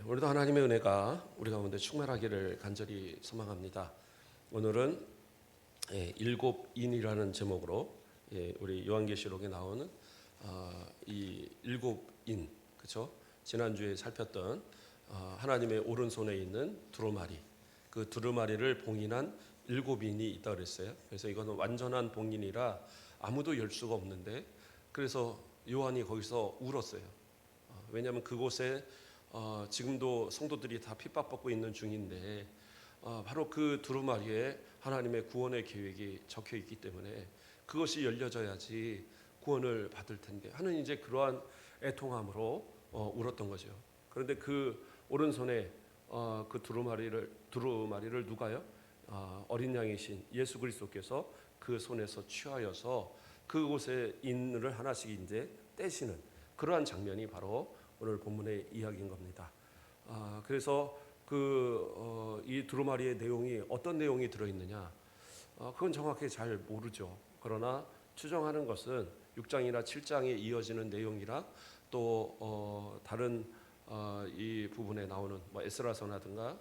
오늘도 하나님의 은혜가 우리 가운데 충만하기를 간절히 소망합니다. 오늘은 일곱 인이라는 제목으로 우리 요한계시록에 나오는 이 일곱 인, 그렇죠? 지난주에 살폈던 하나님의 오른손에 있는 두루마리, 그 두루마리를 봉인한 일곱 인이 있다 그랬어요. 그래서 이거는 완전한 봉인이라 아무도 열 수가 없는데, 그래서 요한이 거기서 울었어요. 왜냐하면 그곳에 지금도 성도들이 다 핍박받고 있는 중인데 바로 그 두루마리에 하나님의 구원의 계획이 적혀 있기 때문에 그것이 열려져야지 구원을 받을 텐데 하는 이제 그러한 애통함으로 울었던 거죠. 그런데 그 오른손에 그 두루마리를 누가요? 어린 양이신 예수 그리스도께서 그 손에서 취하여서 그곳에 인을 하나씩 이제 떼시는 그러한 장면이 바로 오늘 본문의 이야기인 겁니다. 그래서 이 두루마리의 내용이 어떤 내용이 들어있느냐, 그건 정확히 잘 모르죠. 그러나 추정하는 것은 6장이나 7장에 이어지는 내용이라 또 다른 이 부분에 나오는 뭐 에스라서라든가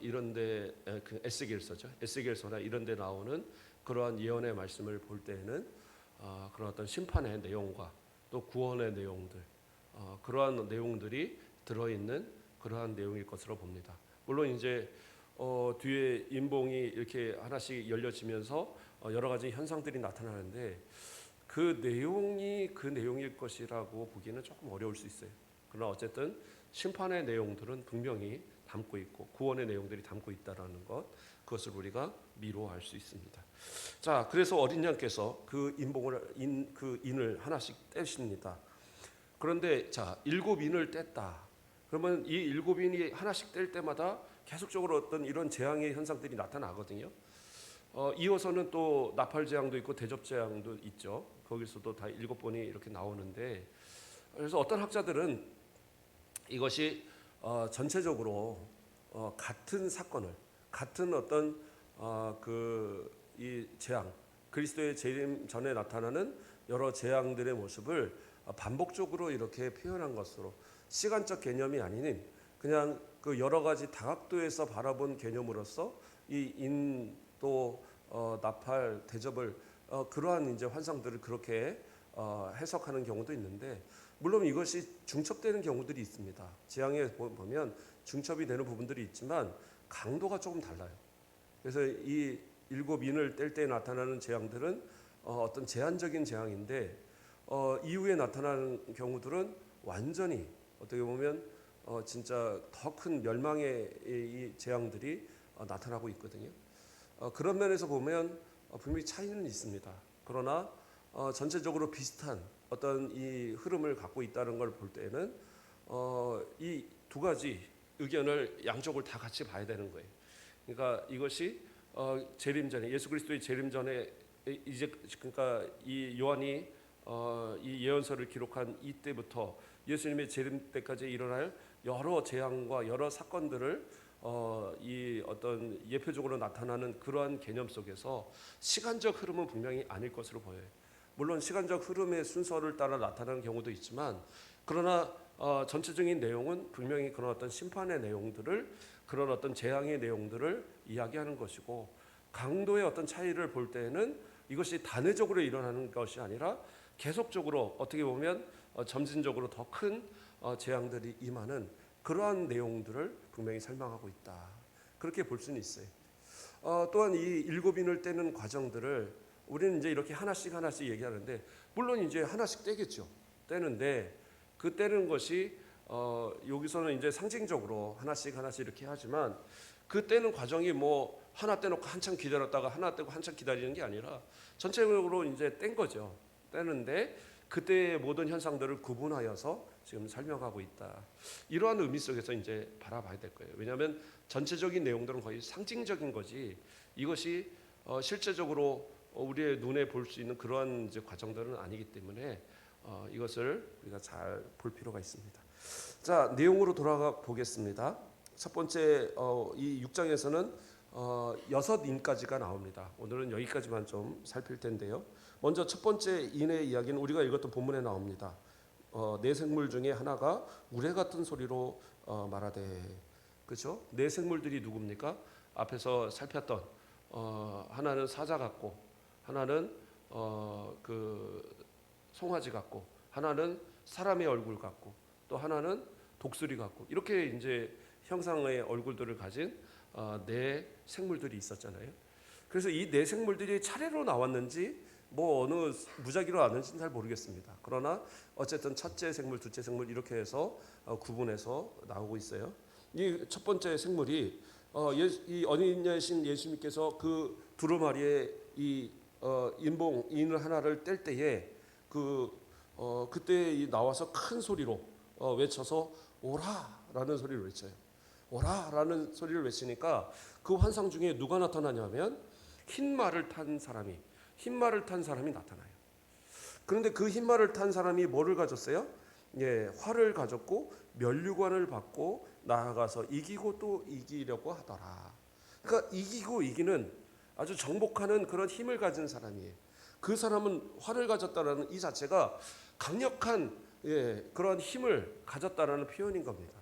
이런데 그 에스겔서죠. 에스겔서나 이런데 나오는 그러한 예언의 말씀을 볼 때에는 그런 어떤 심판의 내용과 또 구원의 내용들, 그러한 내용들이 들어있는 그러한 내용일 것으로 봅니다. 물론 이제 뒤에 인봉이 이렇게 하나씩 열려지면서 여러 가지 현상들이 나타나는데 그 내용이 그 내용일 것이라고 보기는 조금 어려울 수 있어요. 그러나 어쨌든 심판의 내용들은 분명히 담고 있고 구원의 내용들이 담고 있다라는 것, 그것을 우리가 미로 알 수 있습니다. 자, 그래서 어린 양께서 그 인을 하나씩 떼십니다. 그런데 자, 일곱 인을 뗐다. 그러면 이 일곱 인이 하나씩 뗄 때마다 계속적으로 어떤 이런 재앙의 현상들이 나타나거든요. 이어서는 또 나팔 재앙도 있고 대접 재앙도 있죠. 거기서도 다 일곱 번이 이렇게 나오는데, 그래서 어떤 학자들은 이것이 전체적으로 같은 사건을, 같은 어떤 이 재앙, 그리스도의 재림 전에 나타나는 여러 재앙들의 모습을 반복적으로 이렇게 표현한 것으로, 시간적 개념이 아닌 그냥 그 여러 가지 다각도에서 바라본 개념으로서 이 인도 나팔 대접을 그러한 이제 환상들을 그렇게 해석하는 경우도 있는데, 물론 이것이 중첩되는 경우들이 있습니다. 재앙에 보면 중첩이 되는 부분들이 있지만 강도가 조금 달라요. 그래서 이 일곱 인을 뗄 때 나타나는 재앙들은 어떤 제한적인 재앙인데 이후에 나타나는 경우들은 완전히 어떻게 보면 진짜 더 큰 멸망의 이 재앙들이 나타나고 있거든요. 그런 면에서 보면 분명히 차이는 있습니다. 그러나 전체적으로 비슷한 어떤 이 흐름을 갖고 있다는 걸 볼 때는 이 두 가지 의견을 양쪽을 다 같이 봐야 되는 거예요. 그러니까 이것이 재림 전에, 예수 그리스도의 재림 전에 이제 그러니까 이 요한이 이 예언서를 기록한 이때부터 예수님의 재림 때까지 일어날 여러 재앙과 여러 사건들을 이 어떤 예표적으로 나타나는 그러한 개념 속에서 시간적 흐름은 분명히 아닐 것으로 보여요. 물론 시간적 흐름의 순서를 따라 나타나는 경우도 있지만, 그러나 전체적인 내용은 분명히 그런 어떤 심판의 내용들을, 그런 어떤 재앙의 내용들을 이야기하는 것이고, 강도의 어떤 차이를 볼 때에는 이것이 단회적으로 일어나는 것이 아니라 계속적으로 어떻게 보면 점진적으로 더 큰 재앙들이 임하는 그러한 내용들을 분명히 설명하고 있다. 그렇게 볼 수는 있어요. 또한 이 일곱 인을 떼는 과정들을 우리는 이제 이렇게 하나씩 얘기하는데, 물론 이제 하나씩 떼겠죠. 떼는데 그 떼는 것이 여기서는 이제 상징적으로 하나씩 이렇게 하지만, 그 떼는 과정이 뭐 하나 떼놓고 한참 기다렸다가 하나 떼고 한참 기다리는 게 아니라 전체적으로 이제 뗀 거죠. 떼는데 그때의 모든 현상들을 구분하여서 지금 설명하고 있다. 이러한 의미 속에서 이제 바라봐야 될 거예요. 왜냐하면 전체적인 내용들은 거의 상징적인 거지, 이것이 실제적으로 우리의 눈에 볼 수 있는 그러한 이제 과정들은 아니기 때문에 이것을 우리가 잘 볼 필요가 있습니다. 자, 내용으로 돌아가 보겠습니다. 첫 번째 이 6장에서는 6인까지가 나옵니다. 오늘은 여기까지만 좀 살필 텐데요. 먼저 첫 번째 인의 이야기는 우리가 읽었던 본문에 나옵니다. 네 생물 중에 하나가 우레 같은 소리로 말하되. 그렇죠? 네 생물들이 누굽니까? 앞에서 살폈던 하나는 사자 같고, 하나는 그 송아지 같고, 하나는 사람의 얼굴 같고, 또 하나는 독수리 같고, 이렇게 이제 형상의 얼굴들을 가진 네 생물들이 있었잖아요. 그래서 이 네 생물들이 차례로 나왔는지 뭐 어느 무작위로 나왔는지는 잘 모르겠습니다. 그러나 어쨌든 첫째 생물, 둘째 생물 이렇게 해서 구분해서 나오고 있어요. 이 첫 번째 생물이 이 어린이신 예수님께서 그 두루마리에 이 인을 하나를 뗄 때에 그때 나와서 큰 소리로 외쳐서 오라라는 소리를 외쳐요. 오라라는 소리를 외치니까 그 환상 중에 누가 나타나냐면 흰 말을 탄 사람이 나타나요. 그런데 그 흰 말을 탄 사람이 뭐를 가졌어요? 예, 활을 가졌고 면류관을 받고 나아가서 이기고 또 이기려고 하더라. 그러니까 이기고 이기는 아주 정복하는 그런 힘을 가진 사람이에요. 그 사람은 활을 가졌다라는 이 자체가 강력한 그런 힘을 가졌다라는 표현인 겁니다.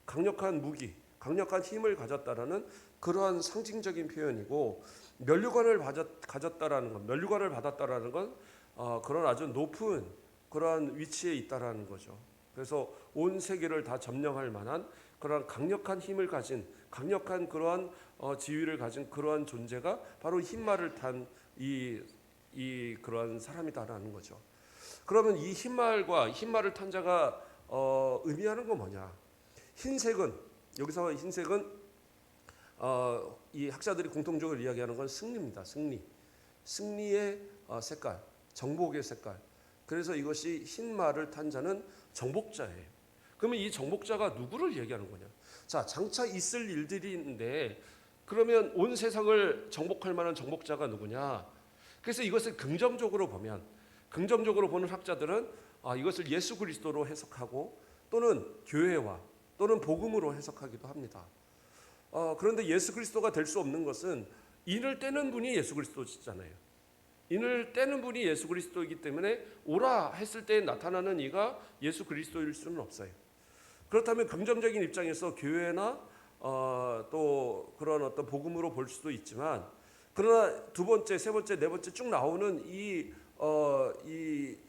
강력한 무기, 강력한 힘을 가졌다라는 그러한 상징적인 표현이고, 면류관을 가졌다라는 건, 면류관을 받았다라는 건 그런 아주 높은 그러한 위치에 있다라는 거죠. 그래서 온 세계를 다 점령할 만한 그러한 강력한 힘을 가진, 강력한 그러한 지위를 가진 그러한 존재가 바로 흰말을 탄 이 그러한 사람이다라는 거죠. 그러면 이 흰말을 탄 자가 의미하는 건 뭐냐? 흰색은, 여기서 흰색은 이 학자들이 공통적으로 이야기하는 건 승리입니다. 승리의 색깔, 정복의 색깔. 그래서 이것이 흰말을 탄 자는 정복자예요. 그러면 이 정복자가 누구를 얘기하는 거냐? 자, 장차 있을 일들인데 그러면 온 세상을 정복할 만한 정복자가 누구냐? 그래서 이것을 긍정적으로 보는 학자들은 이것을 예수 그리스도로 해석하고 또는 교회와 또는 복음으로 해석하기도 합니다. 그런데 예수 그리스도가 될 수 없는 것은 인을 떼는 분이 예수 그리스도잖아요. 인을 떼는 분이 예수 그리스도이기 때문에 오라 했을 때 나타나는 이가 예수 그리스도일 수는 없어요. 그렇다면 긍정적인 입장에서 교회나 또 그런 어떤 복음으로 볼 수도 있지만, 그러나 두 번째, 세 번째, 네 번째 쭉 나오는 이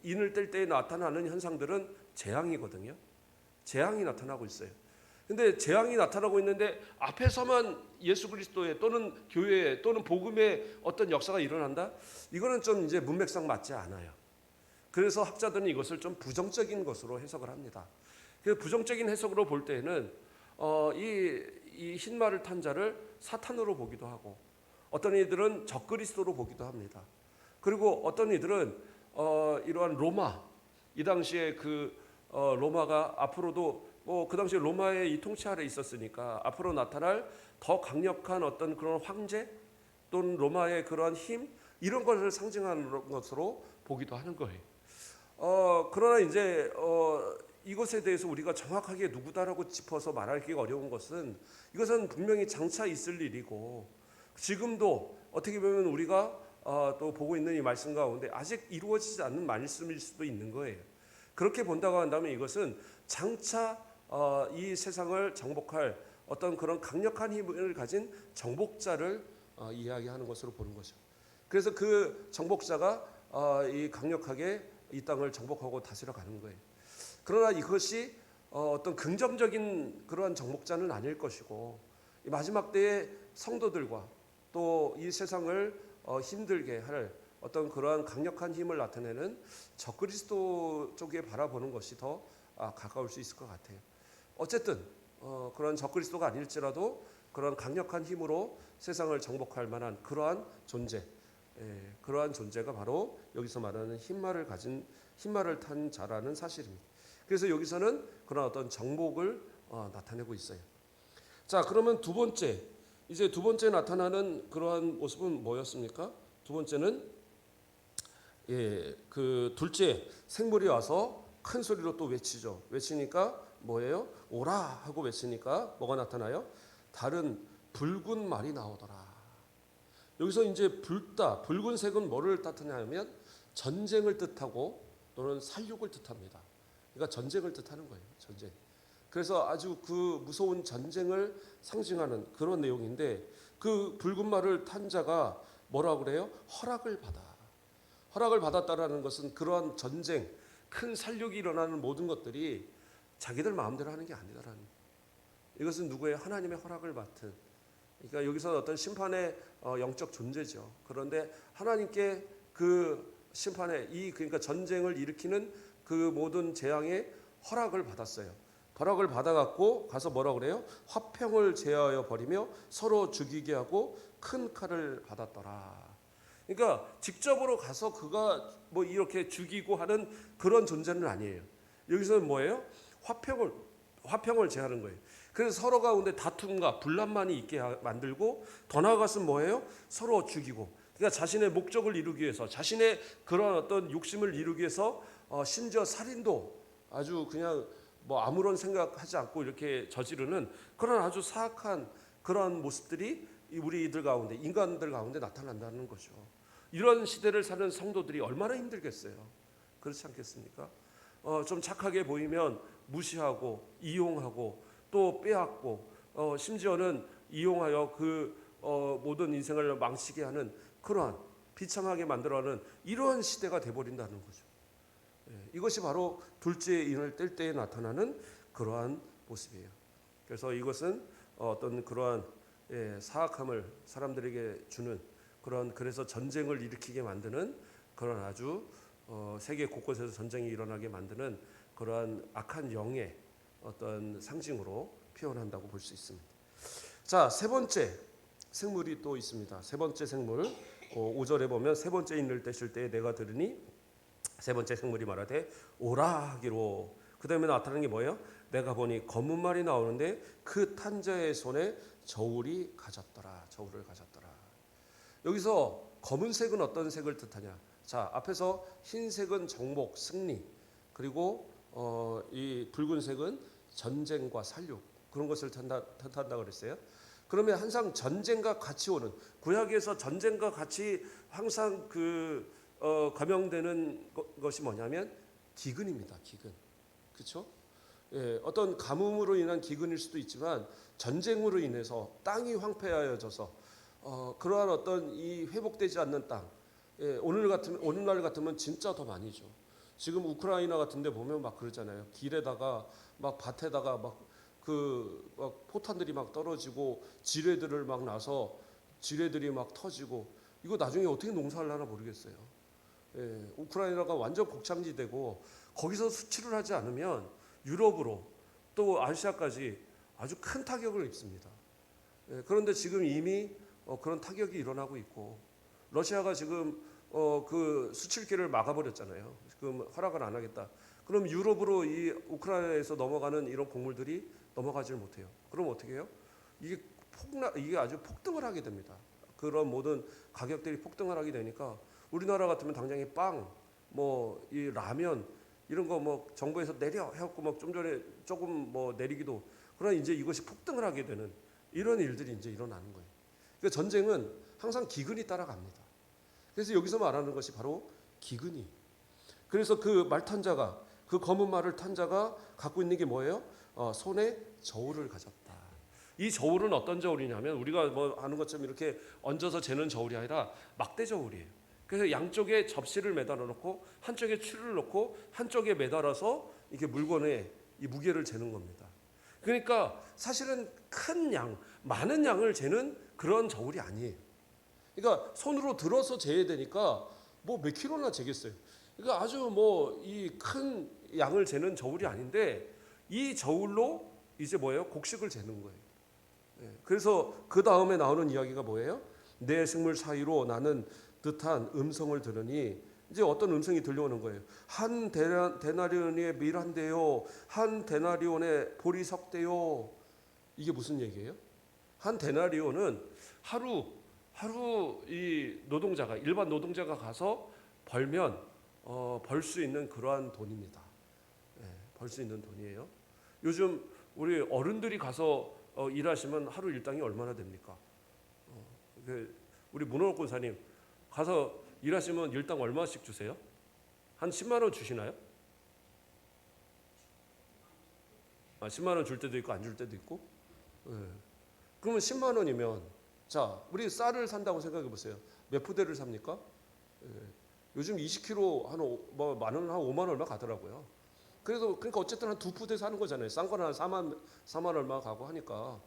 인을 뗄 때 나타나는 현상들은 재앙이거든요. 재앙이 나타나고 있어요. 근데 재앙이 나타나고 있는데 앞에서만 예수 그리스도의 또는 교회의 또는 복음의 어떤 역사가 일어난다? 이거는 좀 이제 문맥상 맞지 않아요. 그래서 학자들은 이것을 좀 부정적인 것으로 해석을 합니다. 그래서 부정적인 해석으로 볼 때에는 이 흰말을 탄 자를 사탄으로 보기도 하고, 어떤 이들은 적그리스도로 보기도 합니다. 그리고 어떤 이들은 이러한 로마, 이 당시에 그 로마가 앞으로도 그 당시에 로마의 이 통치 아래 있었으니까 앞으로 나타날 더 강력한 어떤 그런 황제 또는 로마의 그러한 힘, 이런 것을 상징하는 것으로 보기도 하는 거예요. 그러나 이제 이것에 대해서 우리가 정확하게 누구다라고 짚어서 말하기가 어려운 것은, 이것은 분명히 장차 있을 일이고 지금도 어떻게 보면 우리가 또 보고 있는 이 말씀 가운데 아직 이루어지지 않는 말씀일 수도 있는 거예요. 그렇게 본다고 한다면 이것은 장차 이 세상을 정복할 어떤 그런 강력한 힘을 가진 정복자를 이야기하는 것으로 보는 거죠. 그래서 그 정복자가 이 강력하게 이 땅을 정복하고 다스려 가는 거예요. 그러나 이것이 어떤 긍정적인 그러한 정복자는 아닐 것이고, 마지막 때의 성도들과 또 이 세상을 힘들게 할 어떤 그러한 강력한 힘을 나타내는 적그리스도 쪽에 바라보는 것이 더 가까울 수 있을 것 같아요. 어쨌든 그런 적그리스도가 아닐지라도 그런 강력한 힘으로 세상을 정복할 만한 그러한 존재, 그러한 존재가 바로 여기서 말하는 흰말을 탄 자라는 사실입니다. 그래서 여기서는 그런 어떤 정복을 나타내고 있어요. 자, 그러면 두 번째 나타나는 그러한 모습은 뭐였습니까? 두 번째는 그 둘째 생물이 와서 큰 소리로 또 외치죠. 외치니까 뭐예요? 오라 하고 외치니까 뭐가 나타나요? 다른 붉은 말이 나오더라. 여기서 이제 붉은색은 뭐를 뜻하냐면 전쟁을 뜻하고 또는 살육을 뜻합니다. 그러니까 전쟁을 뜻하는 거예요. 전쟁. 그래서 아주 그 무서운 전쟁을 상징하는 그런 내용인데, 그 붉은 말을 탄 자가 뭐라고 그래요? 허락을 받았다라는 것은 그러한 전쟁, 큰 살육이 일어나는 모든 것들이 자기들 마음대로 하는 게 아니다라는, 이것은 누구의? 하나님의 허락을 맡은, 그러니까 여기서 어떤 심판의 영적 존재죠. 그런데 하나님께 그 심판의 그러니까 전쟁을 일으키는 그 모든 재앙의 허락을 받았어요. 허락을 받아갖고 가서 뭐라고 그래요? 화평을 제하여 버리며 서로 죽이게 하고 큰 칼을 받았더라. 그러니까 직접으로 가서 그가 뭐 이렇게 죽이고 하는 그런 존재는 아니에요. 여기서는 뭐예요? 화평을 제하는 거예요. 그래서 서로 가운데 다툼과 분란만이 있게 만들고, 더 나아가서 뭐예요? 서로 죽이고, 그러니까 자신의 목적을 이루기 위해서, 자신의 그런 어떤 욕심을 이루기 위해서 심지어 살인도 아주 그냥 뭐 아무런 생각하지 않고 이렇게 저지르는 그런 아주 사악한 그런 모습들이 우리들 가운데, 인간들 가운데 나타난다는 거죠. 이런 시대를 사는 성도들이 얼마나 힘들겠어요. 그렇지 않겠습니까? 좀 착하게 보이면 무시하고 이용하고 또 빼앗고, 심지어는 이용하여 그 모든 인생을 망치게 하는 그러한 비참하게 만들어가는 이러한 시대가 돼버린다는 거죠. 이것이 바로 둘째 인을 뗄 때에 나타나는 그러한 모습이에요. 그래서 이것은 어떤 그러한 사악함을 사람들에게 주는 그런, 그래서 전쟁을 일으키게 만드는 그런 아주 세계 곳곳에서 전쟁이 일어나게 만드는 그러한 악한 영의 어떤 상징으로 표현한다고 볼 수 있습니다. 자, 세 번째 생물이 또 있습니다. 세 번째 생물, 5절에 보면 세 번째 인을 떼실 때에 내가 들으니 세 번째 생물이 말하되 오라 하기로. 그 다음에 나타나는 게 뭐예요? 내가 보니 검은 말이 나오는데 그 탄 자의 손에 저울이 가졌더라. 저울을 가졌더라. 여기서 검은색은 어떤 색을 뜻하냐? 자, 앞에서 흰색은 정복, 승리, 그리고 이 붉은색은 전쟁과 살육, 그런 것을 뜻한다 그랬어요. 그러면 항상 전쟁과 같이 오는, 구약에서 전쟁과 같이 항상 감형되는 것이 뭐냐면 기근입니다. 기근. 그렇죠? 어떤 가뭄으로 인한 기근일 수도 있지만, 전쟁으로 인해서 땅이 황폐하여져서 그러한 어떤 이 회복되지 않는 땅, 오늘날 같으면 진짜 더 많이죠. 지금 우크라이나 같은 데 보면 막 그러잖아요. 길에다가 막 밭에다가 막 포탄들이 막 떨어지고 지뢰들을 막 나서 지뢰들이 막 터지고, 이거 나중에 어떻게 농사를 하나 모르겠어요. 우크라이나가 완전 곡창지대고, 거기서 수출을 하지 않으면 유럽으로 또 아시아까지 아주 큰 타격을 입습니다. 그런데 지금 이미 그런 타격이 일어나고 있고, 러시아가 지금 그 수출길을 막아버렸잖아요. 지금 허락을 안 하겠다. 그럼 유럽으로 이 우크라이나에서 넘어가는 이런 곡물들이 넘어가지를 못해요. 그럼 어떻게 해요? 이게 아주 폭등을 하게 됩니다. 그런 모든 가격들이 폭등을 하게 되니까, 우리나라 같으면 당장에 빵, 뭐 이 라면 이런 거 뭐 정부에서 내려 해갖고 막 좀 전에 조금 뭐 내리기도, 그러나 이제 이것이 폭등을 하게 되는 이런 일들이 이제 일어나는 거예요. 그러니까 전쟁은 항상 기근이 따라갑니다. 그래서 여기서 말하는 것이 바로 기근이. 그래서 그 말탄 자가, 그 검은 말을 탄 자가 갖고 있는 게 뭐예요? 손에 저울을 가졌다. 이 저울은 어떤 저울이냐면, 우리가 뭐 아는 것처럼 이렇게 얹어서 재는 저울이 아니라 막대 저울이에요. 그래서 양쪽에 접시를 매달아 놓고 한쪽에 추를 놓고 한쪽에 매달아서 이렇게 물건에 이 무게를 재는 겁니다. 그러니까 사실은 큰 양, 많은 양을 재는 그런 저울이 아니에요. 그러니까 손으로 들어서 재야 되니까 뭐 몇 킬로나 재겠어요. 그러니까 아주 뭐 이 큰 양을 재는 저울이 아닌데, 이 저울로 이제 뭐예요? 곡식을 재는 거예요. 그래서 그 다음에 나오는 이야기가 뭐예요? 내 생물 사이로 나는 듯한 음성을 들으니, 이제 어떤 음성이 들려오는 거예요. 한 데나리온의 밀한대요, 한 데나리온의 보리석대요. 이게 무슨 얘기예요? 한 데나리온은 하루 이 노동자가, 일반 노동자가 가서 벌면 벌 수 있는 그러한 돈입니다. 벌 수 있는 돈이에요. 요즘 우리 어른들이 가서 일하시면 하루 일당이 얼마나 됩니까? 우리 문호록 권사님 가서 일하시면 일당 얼마씩 주세요? 한 10만 원 주시나요? 10만 원 줄 때도 있고 안 줄 때도 있고. 예. 그러면 10만 원이면 자, 우리 쌀을 산다고 생각해 보세요. 몇 푸대를 삽니까? 예. 요즘 20kg 뭐 만 원, 한 5만 원 얼마 가더라고요. 그러니까 어쨌든 한 두 푸대 사는 거잖아요. 싼 거는 한 4만 얼마 가고 하니까.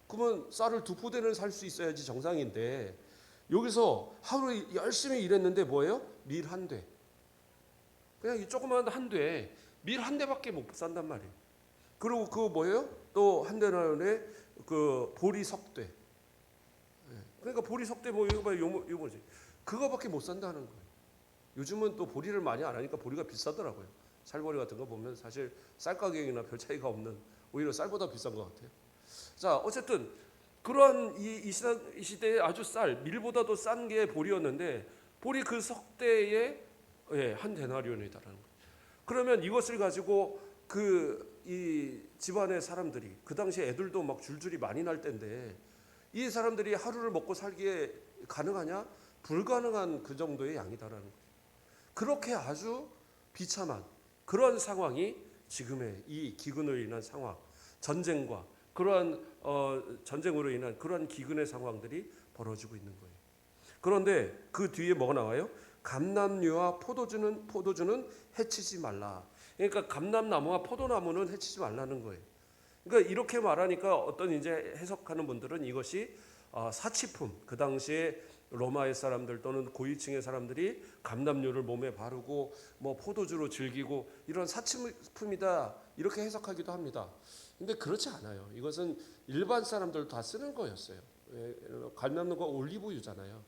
그러면 쌀을 두 푸대는 살 수 있어야지 정상인데 여기서 하루 열심히 일했는데 뭐예요? 밀 한 대. 그냥 이 조그만 한 대, 밀 한 대밖에 못 산단 말이에요. 그리고 그 뭐예요? 또 한 대에 그 보리 석대. 그러니까 보리 석대 뭐 이거 봐요, 이거 뭐지? 그거밖에 못 산다는 거예요. 요즘은 또 보리를 많이 안 하니까 보리가 비싸더라고요. 쌀보리 같은 거 보면 사실 쌀 가격이나 별 차이가 없는 오히려 쌀보다 비싼 것 같아요. 자, 어쨌든 그러한 이 시대에 아주 밀보다도 싼 게 보리였는데 보리 그 석대에 한 데나리온이다라는 거예요. 그러면 이것을 가지고 이 집안의 사람들이 그 당시에 애들도 막 줄줄이 많이 날 때인데 이 사람들이 하루를 먹고 살기에 가능하냐? 불가능한 그 정도의 양이다라는 거예요. 그렇게 아주 비참한 그런 상황이 지금의 이 기근으로 인한 상황, 전쟁과 그러한 전쟁으로 인한 그러한 기근의 상황들이 벌어지고 있는 거예요. 그런데 그 뒤에 뭐가 나와요? 감람류와 포도주는 해치지 말라. 그러니까 감람나무와 포도나무는 해치지 말라는 거예요. 그러니까 이렇게 말하니까 어떤 이제 해석하는 분들은 이것이 사치품, 그 당시에 로마의 사람들 또는 고위층의 사람들이 감람류를 몸에 바르고 뭐 포도주로 즐기고 이런 사치품이다 이렇게 해석하기도 합니다. 근데 그렇지 않아요. 이것은 일반 사람들 다 쓰는 거였어요. 감람류가 올리브유잖아요.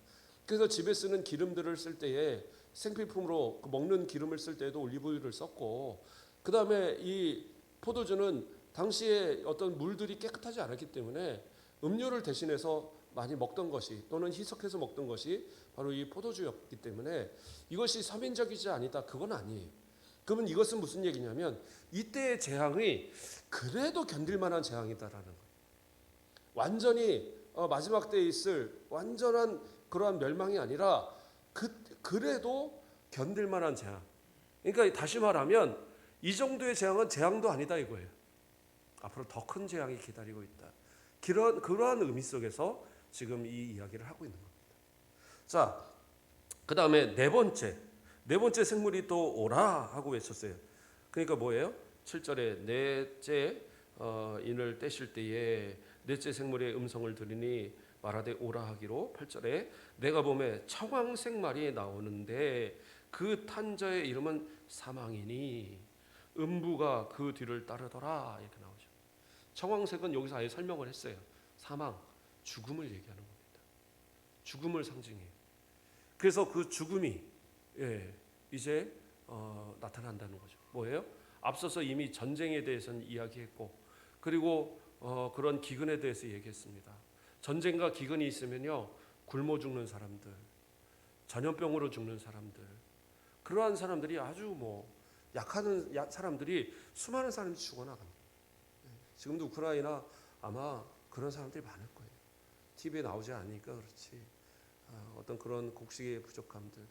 그래서 집에 쓰는 기름들을 쓸 때에 생필품으로 먹는 기름을 쓸 때에도 올리브유를 썼고, 그 다음에 이 포도주는 당시에 어떤 물들이 깨끗하지 않았기 때문에 음료를 대신해서 많이 먹던 것이 또는 희석해서 먹던 것이 바로 이 포도주였기 때문에 이것이 서민적이지 아니다. 그건 아니에요. 그러면 이것은 무슨 얘기냐면 이때의 재앙이 그래도 견딜 만한 재앙이다라는 거예요. 완전히 마지막 때에 있을 완전한 그러한 멸망이 아니라 그래도 견딜 만한 재앙. 그러니까 다시 말하면 이 정도의 재앙은 재앙도 아니다 이거예요. 앞으로 더 큰 재앙이 기다리고 있다. 그러한 의미 속에서 지금 이 이야기를 하고 있는 겁니다. 자, 그 다음에 네 번째 생물이 또 오라 하고 외쳤어요. 그러니까 뭐예요? 7절에 넷째 인을 떼실 때에 넷째 생물의 음성을 들으니 말하되 오라 하기로 8절에 내가 보매 청황색 말이 나오는데 그 탄자의 이름은 사망이니 음부가 그 뒤를 따르더라 이렇게 나오죠. 청황색은 여기서 아예 설명을 했어요. 사망, 죽음을 얘기하는 겁니다. 죽음을 상징해요. 그래서 그 죽음이 이제 나타난다는 거죠. 뭐예요? 앞서서 이미 전쟁에 대해서는 이야기했고 그리고 그런 기근에 대해서 얘기했습니다. 전쟁과 기근이 있으면요 굶어 죽는 사람들, 전염병으로 죽는 사람들, 그러한 사람들이 아주 약한 사람들이 수많은 사람이 죽어나갑니다. 지금도 우크라이나 아마 그런 사람들이 많을 거예요. TV에 나오지 않으니까 그렇지. 어떤 그런 곡식의 부족함들.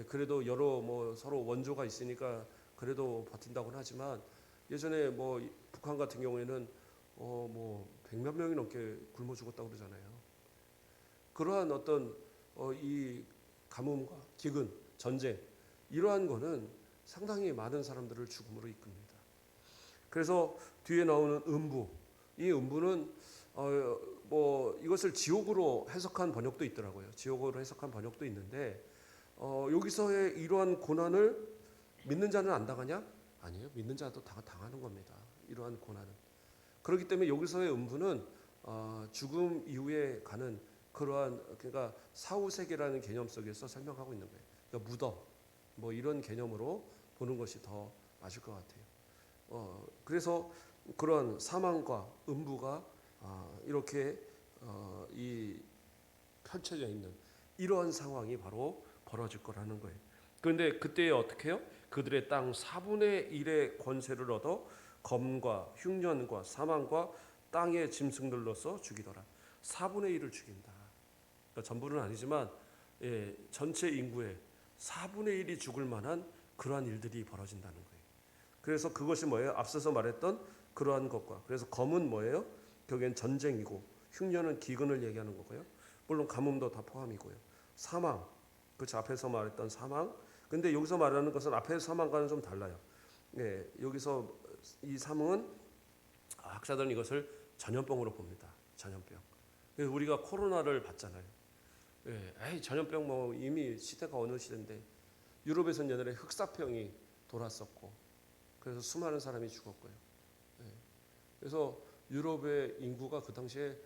그래도 여러 서로 원조가 있으니까 그래도 버틴다고는 하지만 예전에 북한 같은 경우에는 100몇 명이 넘게 굶어 죽었다고 그러잖아요. 그러한 어떤 이 가뭄과 기근, 전쟁 이러한 거는 상당히 많은 사람들을 죽음으로 이끕니다. 그래서 뒤에 나오는 음부, 이 음부는 이것을 지옥으로 해석한 번역도 있더라고요. 지옥으로 해석한 번역도 있는데 여기서의 이러한 고난을 믿는 자는 안 당하냐? 아니에요. 믿는 자도 다 당하는 겁니다. 이러한 고난은. 그렇기 때문에 여기서의 음부는 죽음 이후에 가는 그러니까 사후세계라는 개념 속에서 설명하고 있는 거예요. 그러니까 무덤 이런 개념으로 보는 것이 더 맞을 것 같아요. 그래서 그런 사망과 음부가 이렇게 이 펼쳐져 있는 이러한 상황이 바로 벌어질 거라는 거예요. 그런데 그때 어떻게 해요? 그들의 땅 4분의 1의 권세를 얻어 검과 흉년과 사망과 땅의 짐승들로서 죽이더라. 4분의 1을 죽인다. 그러니까 전부는 아니지만 전체 인구의 4분의 1이 죽을 만한 그러한 일들이 벌어진다는 거예요. 그래서 그것이 뭐예요? 앞서서 말했던 그러한 것과 그래서 검은 뭐예요? 결국엔 전쟁이고 흉년은 기근을 얘기하는 거고요. 물론 가뭄도 다 포함이고요. 사망, 그렇죠. 앞에서 말했던 사망. 근데 여기서 말하는 것은 앞에 사망과는 좀 달라요. 예, 여기서 이 사망은 학자들은 이것을 전염병으로 봅니다. 전염병. 우리가 코로나를 봤잖아요. 예, 에이, 전염병 뭐 이미 시대가 어느 시대인데 유럽에서는 옛날에 흑사병이 돌았었고 그래서 수많은 사람이 죽었고요. 예, 그래서 유럽의 인구가 그 당시에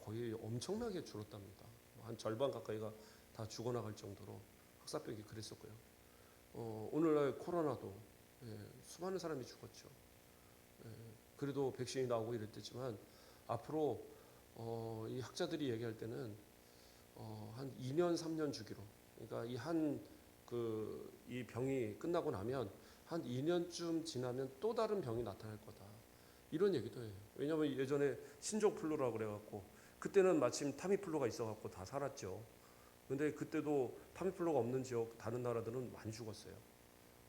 거의 엄청나게 줄었답니다. 한 절반 가까이가 다 죽어나갈 정도로 흑사병이 그랬었고요. 오늘날 코로나도 수많은 사람이 죽었죠. 그래도 백신이 나오고 이랬지만 앞으로 이 학자들이 얘기할 때는 한 2년 3년 주기로 그러니까 이 병이 끝나고 나면 한 2년쯤 지나면 또 다른 병이 나타날 거다. 이런 얘기도 해요. 왜냐하면 예전에 신종플루라고 그래갖고 그때는 마침 타미플루가 있어갖고 다 살았죠. 근데 그때도 타미플루가 없는 지역 다른 나라들은 많이 죽었어요.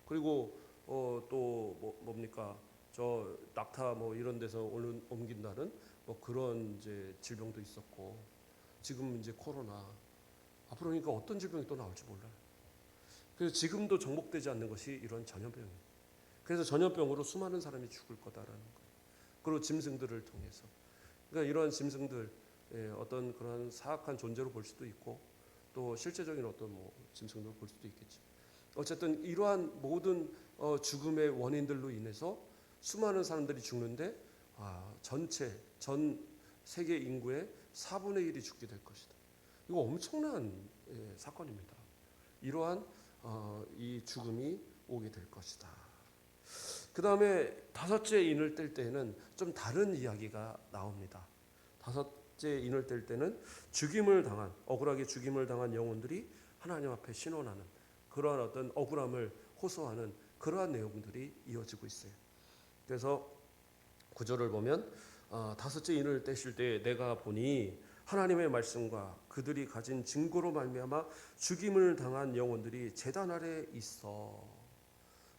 그리고 또 뭡니까 저 낙타 뭐 이런 데서 옮긴다는 뭐 그런 이제 질병도 있었고 지금 이제 코로나 앞으로 그러니까 어떤 질병이 또 나올지 몰라요. 그래서 지금도 정복되지 않는 것이 이런 전염병이에요. 그래서 전염병으로 수많은 사람이 죽을 거다라는 거예요. 그리고 짐승들을 통해서 그러니까 이러한 짐승들 어떤 그런 사악한 존재로 볼 수도 있고 또 실제적인 어떤 뭐 짐승으로 볼 수도 있겠죠. 어쨌든 이러한 모든 죽음의 원인들로 인해서 수많은 사람들이 죽는데 전 세계 인구의 4분의 1이 죽게 될 것이다. 이거 엄청난 사건입니다. 이러한 이 죽음이 오게 될 것이다. 그 다음에 다섯째 인을 뗄 때는 좀 다른 이야기가 나옵니다. 다섯째 인을 뗄 때는 억울하게 죽임을 당한 영혼들이 하나님 앞에 신원하는 그러한 어떤 억울함을 호소하는 그러한 내용들이 이어지고 있어요. 그래서 구절을 보면 다섯째 인을 떼실 때 내가 보니 하나님의 말씀과 그들이 가진 증거로 말미암아 죽임을 당한 영혼들이 제단 아래 있어.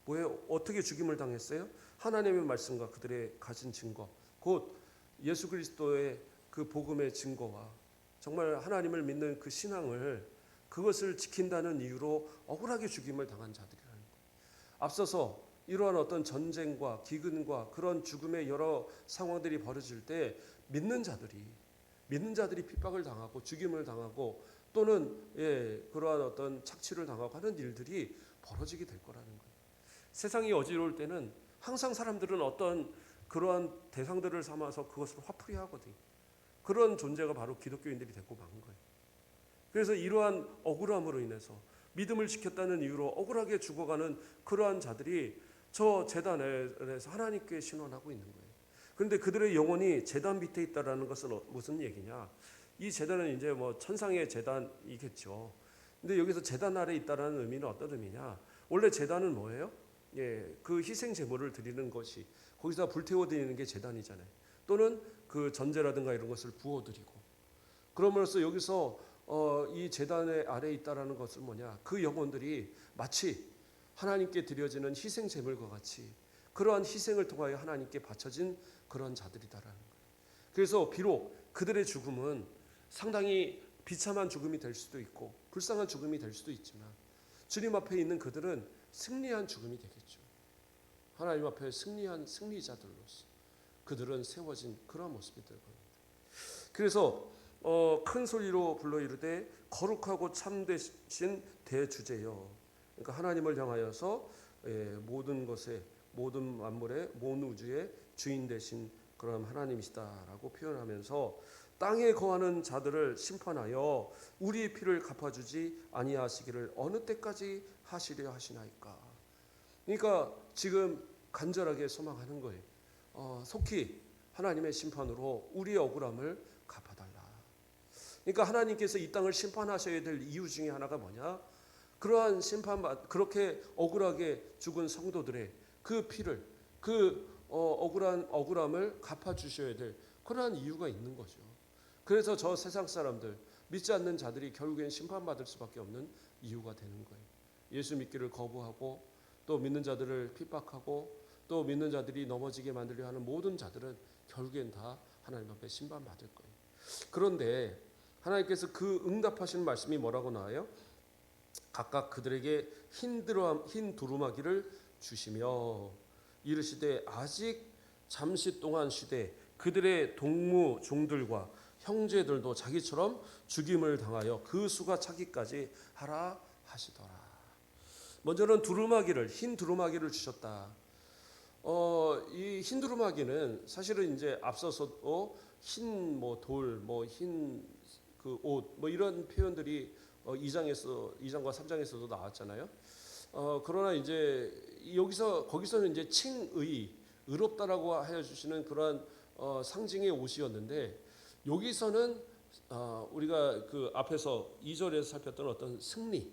뭐예요? 어떻게 죽임을 당했어요? 하나님의 말씀과 그들의 가진 증거, 곧 예수 그리스도의 그 복음의 증거와 정말 하나님을 믿는 그 신앙을 그것을 지킨다는 이유로 억울하게 죽임을 당한 자들이라는 거예요. 앞서서 이러한 어떤 전쟁과 기근과 그런 죽음의 여러 상황들이 벌어질 때 믿는 자들이 핍박을 당하고 죽임을 당하고 또는 그러한 어떤 착취를 당하고 하는 일들이 벌어지게 될 거라는 거예요. 세상이 어지러울 때는 항상 사람들은 어떤 그러한 대상들을 삼아서 그것을 화풀이하거든요. 그런 존재가 바로 기독교인들이 되고 만 거예요. 그래서 이러한 억울함으로 인해서 믿음을 지켰다는 이유로 억울하게 죽어가는 그러한 자들이 저 제단에서 하나님께 신원하고 있는 거예요. 그런데 그들의 영혼이 제단 밑에 있다라는 것은 무슨 얘기냐? 이 제단은 이제 뭐 천상의 제단이겠죠. 근데 여기서 제단 아래 있다라는 의미는 어떤 의미냐? 원래 제단은 뭐예요? 그 희생 제물을 드리는 것이 거기서 불태워 드리는 게 제단이잖아요. 또는 그 전제라든가 이런 것을 부어 드리고 그러므로써 여기서 이 제단의 아래에 있다라는 것은 뭐냐? 그 영혼들이 마치 하나님께 드려지는 희생 제물과 같이 그러한 희생을 통하여 하나님께 바쳐진 그런 자들이다라는 거예요. 그래서 비록 그들의 죽음은 상당히 비참한 죽음이 될 수도 있고 불쌍한 죽음이 될 수도 있지만 주님 앞에 있는 그들은 승리한 죽음이 되겠죠. 하나님 앞에 승리한 승리자들로서 그들은 세워진 그런 모습이 될 겁니다. 그래서 큰 소리로 불러 이르되 거룩하고 참되신 대주제여. 그러니까 하나님을 향하여서 모든 것에 모든 만물의 모든 우주의 주인 되신 그런 하나님이시다라고 표현하면서 땅에 거하는 자들을 심판하여 우리의 피를 갚아주지 아니하시기를 어느 때까지 하시려 하시나이까. 그러니까 지금 간절하게 소망하는 거예요. 속히 하나님의 심판으로 우리의 억울함을 갚아달라. 그러니까 하나님께서 이 땅을 심판하셔야 될 이유 중에 하나가 뭐냐? 그러한 그렇게 억울하게 죽은 성도들의 그 피를 억울함을 갚아주셔야 될 그러한 이유가 있는 거죠. 그래서 저 세상 사람들 믿지 않는 자들이 결국엔 심판받을 수밖에 없는 이유가 되는 거예요. 예수 믿기를 거부하고 또 믿는 자들을 핍박하고 또 믿는 자들이 넘어지게 만들려 하는 모든 자들은 결국엔 다 하나님 앞에 심판받을 거예요. 그런데 하나님께서 그 응답하시는 말씀이 뭐라고 나와요? 각각 그들에게 흰 두루마기를 주시며 이르시되 아직 잠시 동안 쉬되 그들의 동무 종들과 형제들도 자기처럼 죽임을 당하여 그 수가 차기까지 하라 하시더라. 먼저는 흰 두루마기를 주셨다. 이 흰 두루마기는 사실은 이제 앞서서 흰 뭐 돌, 뭐 흰 그 옷, 뭐 이런 표현들이 2장과 3장에서도 나왔잖아요. 그러나 이제 거기서는 이제 의롭다라고 하여 주시는 그러한 상징의 옷이었는데 여기서는 우리가 그 앞에서 2절에서 살폈던 어떤 승리,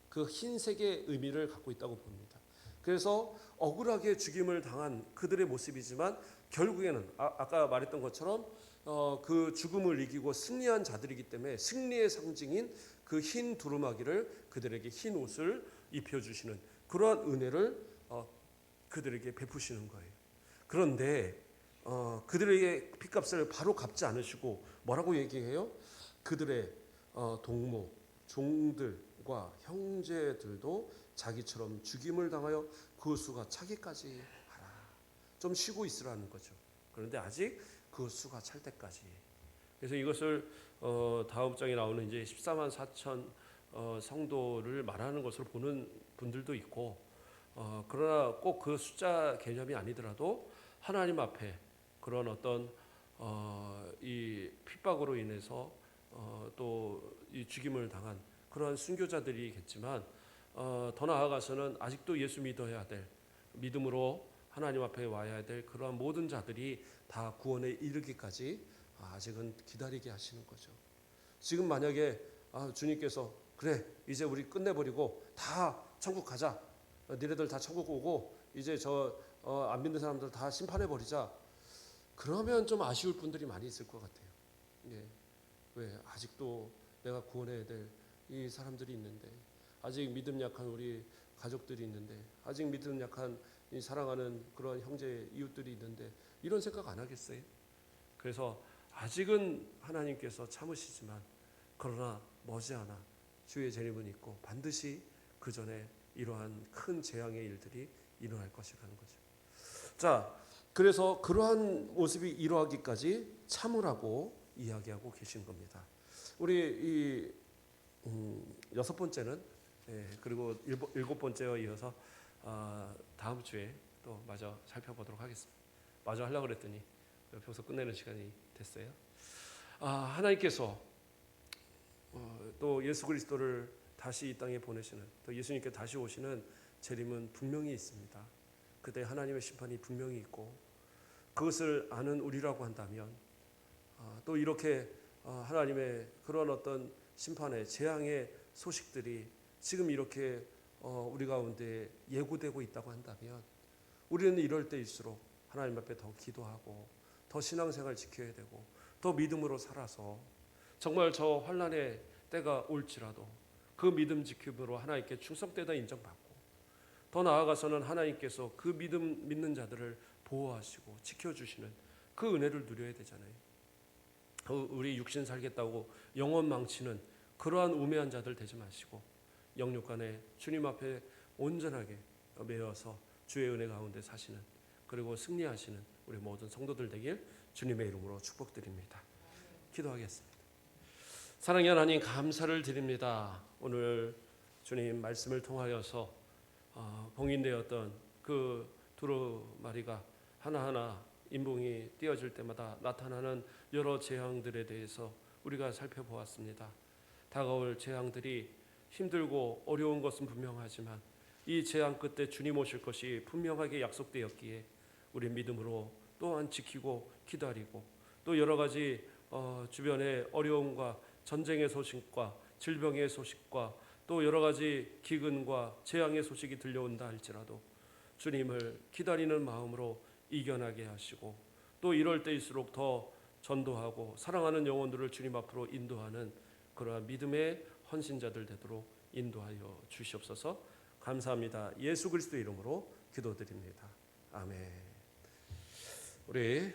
그 흰색의 의미를 갖고 있다고 봅니다. 그래서 억울하게 죽임을 당한 그들의 모습이지만 결국에는 아까 말했던 것처럼 그 죽음을 이기고 승리한 자들이기 때문에 승리의 상징인 그 흰 두루마기를 그들에게 흰 옷을 입혀주시는 그러한 은혜를 그들에게 베푸시는 거예요. 그런데 그들에게 핏값을 바로 갚지 않으시고 뭐라고 얘기해요? 그들의 동무, 종들과 형제들도 자기처럼 죽임을 당하여 그 수가 차기까지 하라. 좀 쉬고 있으라는 거죠. 그런데 아직 그 수가 찰 때까지. 그래서 이것을 다음 장에 나오는 이제 14만 4천 성도를 말하는 것으로 보는 분들도 있고, 그러나 꼭 그 숫자 개념이 아니더라도 하나님 앞에 그런 어떤 이 핍박으로 인해서 또 이 죽임을 당한 그러한 순교자들이겠지만 더 나아가서는 아직도 예수 믿어야 될 믿음으로 하나님 앞에 와야 될 그러한 모든 자들이 다 구원에 이르기까지 아직은 기다리게 하시는 거죠. 지금 만약에 주님께서 그래 이제 우리 끝내버리고 다 천국 가자, 니네들 다 천국 오고 이제 안 믿는 사람들 다 심판해버리자, 그러면 좀 아쉬울 분들이 많이 있을 것 같아요. 예. 왜 아직도 내가 구원해야 될 이 사람들이 있는데, 아직 믿음 약한 우리 가족들이 있는데, 아직 믿음 약한 이 사랑하는 그런 형제 이웃들이 있는데 이런 생각 안 하겠어요? 그래서 아직은 하나님께서 참으시지만 그러나 머지않아 주의 재림은 있고 반드시 그 전에 이러한 큰 재앙의 일들이 일어날 것이라는 거죠. 자, 그래서 그러한 모습이 이루어지기까지 참으라고 이야기하고 계신 겁니다. 우리 여섯 번째는 그리고 일곱 번째와 이어서 다음 주에 또 마저 살펴보도록 하겠습니다. 마저 하려고 그랬더니 벌써 끝내는 시간이 됐어요. 하나님께서 또 예수 그리스도를 다시 이 땅에 보내시는, 또 예수님께 다시 오시는 재림은 분명히 있습니다. 그때 하나님의 심판이 분명히 있고 그것을 아는 우리라고 한다면 또 이렇게 하나님의 그런 어떤 심판의 재앙의 소식들이 지금 이렇게 우리 가운데 예고되고 있다고 한다면 우리는 이럴 때일수록 하나님 앞에 더 기도하고 더 신앙생활 지켜야 되고 더 믿음으로 살아서 정말 저 환난의 때가 올지라도 그 믿음 지킴으로 하나님께 충성되다 인정받고 더 나아가서는 하나님께서 그 믿는 자들을 보호하시고 지켜주시는 그 은혜를 누려야 되잖아요. 우리 육신 살겠다고 영혼 망치는 그러한 우매한 자들 되지 마시고 영육간에 주님 앞에 온전하게 매어서 주의 은혜 가운데 사시는, 그리고 승리하시는 우리 모든 성도들 되길 주님의 이름으로 축복드립니다. 기도하겠습니다. 사랑의 하나님, 감사를 드립니다. 오늘 주님 말씀을 통하여서 봉인되었던 그 두루마리가 하나하나 인봉이 띄어질 때마다 나타나는 여러 재앙들에 대해서 우리가 살펴보았습니다. 다가올 재앙들이 힘들고 어려운 것은 분명하지만 이 재앙 끝에 주님 오실 것이 분명하게 약속되었기에 우리 믿음으로 또한 지키고 기다리고, 또 여러 가지 주변의 어려움과 전쟁의 소식과 질병의 소식과 또 여러 가지 기근과 재앙의 소식이 들려온다 할지라도 주님을 기다리는 마음으로 이겨나게 하시고, 또 이럴 때일수록 더 전도하고 사랑하는 영혼들을 주님 앞으로 인도하는 그러한 믿음의 헌신자들 되도록 인도하여 주시옵소서. 감사합니다. 예수 그리스도 이름으로 기도드립니다. 아멘. 우리